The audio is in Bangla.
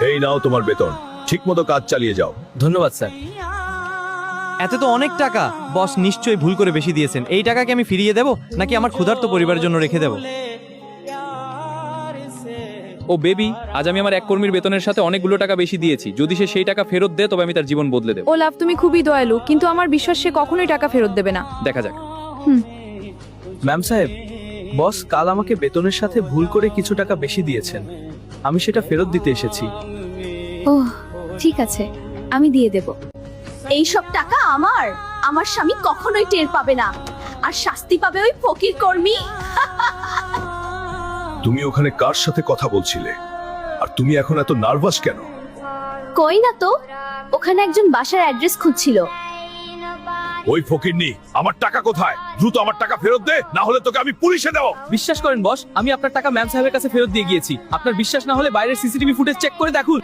এই নাও তোমার বেতন, ঠিকমতো কাজ চালিয়ে যাও। ধন্যবাদ স্যার। এতে তো অনেক টাকা। বস নিশ্চয়ই ভুল করে বেশি দিয়েছেন। এই টাকাকে আমি ফিরিয়ে দেব নাকি আমার ক্ষুধার্ত পরিবারের জন্য রেখে দেব? ও বেবি, আজ আমি আমার এক কর্মীর বেতনের সাথে অনেকগুলো টাকা বেশি দিয়েছি। যদি সে সেই টাকা ফেরত দেয় তবে আমি তার জীবন বদলে দেব। ওলাভ, তুমি খুবই দয়ালু, কিন্তু আমার বিশ্বাস সে কখনোই টাকা ফেরত দেবে না। দেখা যাক। ম্যাম সাহেব, বস কাল আমাকে বেতনের সাথে ভুল করে কিছু টাকা বেশি দিয়েছেন। আমি সেটা ফেরত দিতে এসেছি। ওহ, ঠিক আছে, আমি দিয়ে দেব। এই সব টাকা আমার আমার স্বামী কখনোই টের পাবে না, আর শাস্তি পাবে ওই ফকির কর্মী। তুমি ওখানে কার সাথে কথা বলছিলে, আর তুমি এখন এত নার্ভাস কেন? কই না তো, ওখানে একজন বাসার অ্যাড্রেস খুঁজছিল। ওই ফকিরনি, আমার টাকা কোথায়? দ্রুত আমার টাকা ফেরত দে, না হলে তোকে আমি পুলিশে দেব। বিশ্বাস করেন বস, আমি আপনার টাকা ম্যাম সাহেবের কাছে ফেরত দিয়ে গিয়েছি। আপনার বিশ্বাস না হলে বাইরের সিসিটিভি ফুটেজ চেক করে দেখুন।